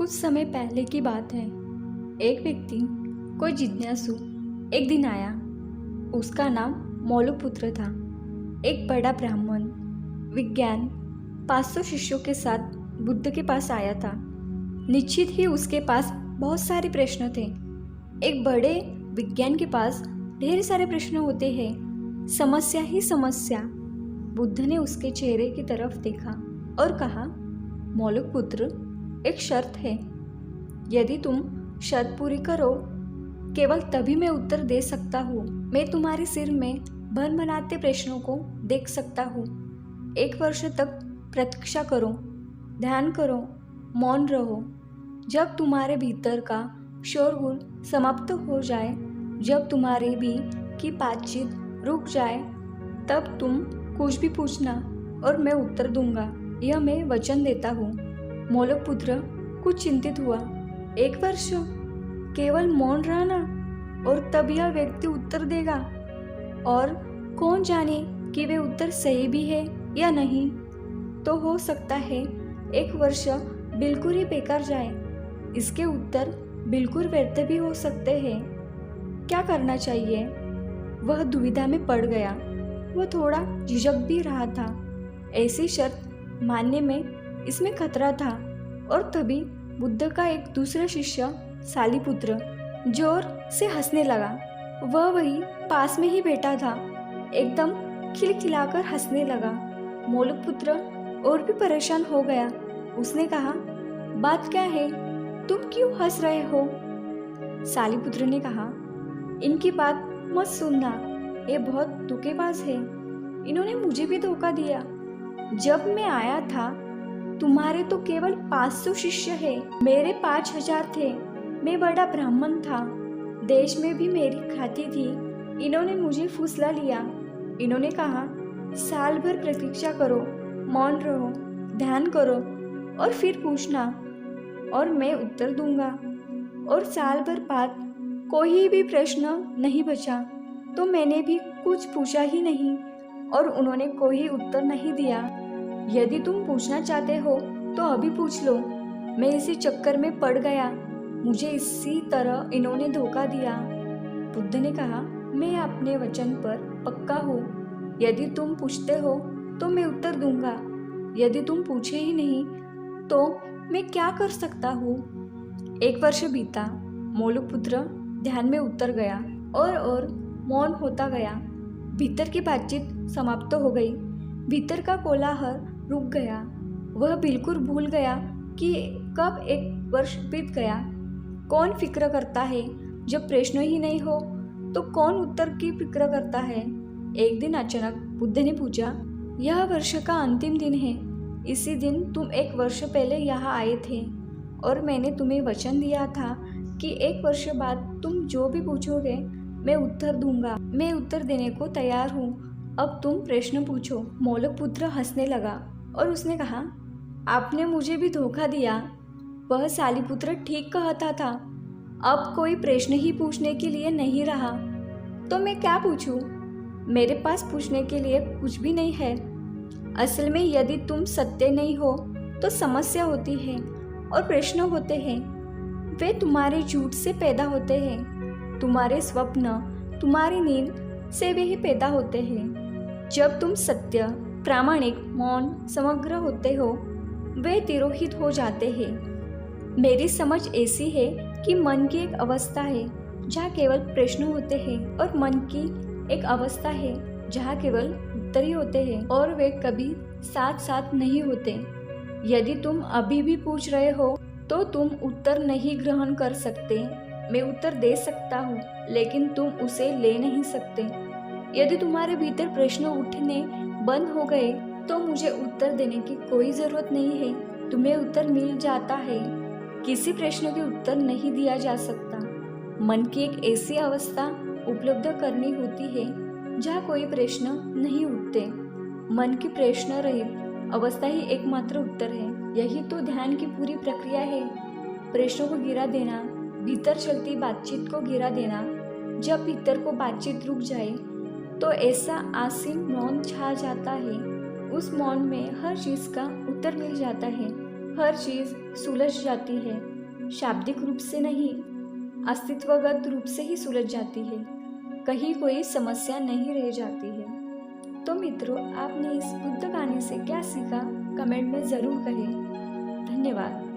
कुछ समय पहले की बात है। एक व्यक्ति, कोई जिज्ञासु, एक दिन आया। उसका नाम मौलुपुत्र था। एक बड़ा ब्राह्मण, विज्ञान 500 शिष्यों के साथ बुद्ध के पास आया था। निश्चित ही उसके पास बहुत सारे प्रश्न थे। एक बड़े विज्ञान के पास ढेर सारे प्रश्न होते हैं, समस्या ही समस्या। बुद्ध ने उसके चेहरे की तरफ देखा और कहा, मौलुपुत्र, एक शर्त है। यदि तुम शर्त पूरी करो, केवल तभी मैं उत्तर दे सकता हूँ। मैं तुम्हारे सिर में भन भनाते प्रश्नों को देख सकता हूँ। 1 वर्ष तक प्रतीक्षा करो, ध्यान करो, मौन रहो। जब तुम्हारे भीतर का शोरगुल समाप्त हो जाए, जब तुम्हारे भी की बातचीत रुक जाए, तब तुम कुछ भी पूछना और मैं उत्तर दूंगा। यह मैं वचन देता हूँ। मौलुपुत्र कुछ चिंतित हुआ। 1 वर्ष, केवल मौन रहना, और तब यह व्यक्ति उत्तर देगा, और कौन जाने कि वे उत्तर सही भी है या नहीं। तो हो सकता है 1 वर्ष बिल्कुल ही बेकार जाए। इसके उत्तर बिल्कुल व्यर्थ भी हो सकते हैं। क्या करना चाहिए? वह दुविधा में पड़ गया। वह थोड़ा झिझक भी रहा था। ऐसी शर्त मानने में इसमें खतरा था। और तभी बुद्ध का एक दूसरा शिष्य सालिपुत्र जोर से हंसने लगा। वह वही पास में ही बैठा था, एकदम खिलखिलाकर हंसने लगा। मौलुपुत्र और भी परेशान हो गया। उसने कहा, बात क्या है? तुम क्यों हंस रहे हो? सालिपुत्र ने कहा, इनकी बात मत सुनना, ये बहुत धोखेबाज है। इन्होंने मुझे भी धोखा दिया। जब मैं आया था, तुम्हारे तो केवल 500 शिष्य हैं, मेरे 5000 थे। मैं बड़ा ब्राह्मण था, देश में भी मेरी ख्याति थी। इन्होंने मुझे फुसला लिया। इन्होंने कहा, साल भर प्रतीक्षा करो, मौन रहो, ध्यान करो और फिर पूछना और मैं उत्तर दूंगा। और साल भर बाद कोई भी प्रश्न नहीं बचा तो मैंने भी कुछ पूछा ही नहीं और उन्होंने कोई उत्तर नहीं दिया। यदि तुम पूछना चाहते हो तो अभी पूछ लो। मैं इसी चक्कर में पड़ गया, मुझे इसी तरह इन्होंने धोखा दिया। बुद्ध ने कहा, मैं अपने वचन पर पक्का हूँ। यदि तुम पूछते हो तो मैं उत्तर दूंगा। यदि तुम पूछे ही नहीं तो मैं क्या कर सकता हूँ? 1 वर्ष बीता। मौलुपुत्र ध्यान में उतर गया और मौन होता गया। भीतर की बातचीत समाप्त हो गई। भीतर का कोलाहल रुक गया। वह बिल्कुल भूल गया कि कब 1 वर्ष बीत गया। कौन फिक्र करता है? जब प्रश्न ही नहीं हो तो कौन उत्तर की फिक्र करता है? एक दिन अचानक बुद्ध ने पूछा, यह वर्ष का अंतिम दिन है। इसी दिन तुम 1 वर्ष पहले यहाँ आए थे और मैंने तुम्हें वचन दिया था कि 1 वर्ष बाद तुम जो भी पूछोगे मैं उत्तर दूंगा। मैं उत्तर देने को तैयार हूँ। अब तुम प्रश्न पूछो। मौलुपुत्र हंसने लगा और उसने कहा, आपने मुझे भी धोखा दिया। वह सालिपुत्र ठीक कहता था। अब कोई प्रश्न ही पूछने के लिए नहीं रहा, तो मैं क्या पूछूं? मेरे पास पूछने के लिए कुछ भी नहीं है। असल में यदि तुम सत्य नहीं हो तो समस्या होती है और प्रश्न होते हैं। वे तुम्हारे झूठ से पैदा होते हैं। तुम्हारे स्वप्न, तुम्हारी नींद से वे ही पैदा होते हैं। जब तुम सत्य, प्रामाणिक, मौन, समग्र होते हो, वे तिरोहित हो जाते हैं। मेरी समझ ऐसी है कि मन की एक अवस्था है जहाँ केवल प्रश्न होते हैं और मन की एक अवस्था है जहाँ केवल उत्तर ही होते हैं और वे कभी साथ साथ नहीं होते। यदि तुम अभी भी पूछ रहे हो तो तुम उत्तर नहीं ग्रहण कर सकते। मैं उत्तर दे सकता हूँ लेकिन तुम उसे ले नहीं सकते। यदि तुम्हारे भीतर प्रश्न उठने बंद हो गए तो मुझे उत्तर देने की कोई ज़रूरत नहीं है। तुम्हें उत्तर मिल जाता है। किसी प्रश्न के उत्तर नहीं दिया जा सकता। मन की एक ऐसी अवस्था उपलब्ध करनी होती है जहाँ कोई प्रश्न नहीं उठते। मन की प्रश्न रहित अवस्था ही एकमात्र उत्तर है। यही तो ध्यान की पूरी प्रक्रिया है। प्रश्नों को गिरा देना, भीतर चलती बातचीत को गिरा देना। जब भीतर को बातचीत रुक जाए तो ऐसा आसीन मौन छा जाता है। उस मौन में हर चीज का उत्तर मिल जाता है। हर चीज सुलझ जाती है। शाब्दिक रूप से नहीं, अस्तित्वगत रूप से ही सुलझ जाती है। कहीं कोई समस्या नहीं रह जाती है। तो मित्रों, आपने इस बुद्ध कहानी से क्या सीखा, कमेंट में ज़रूर करें। धन्यवाद।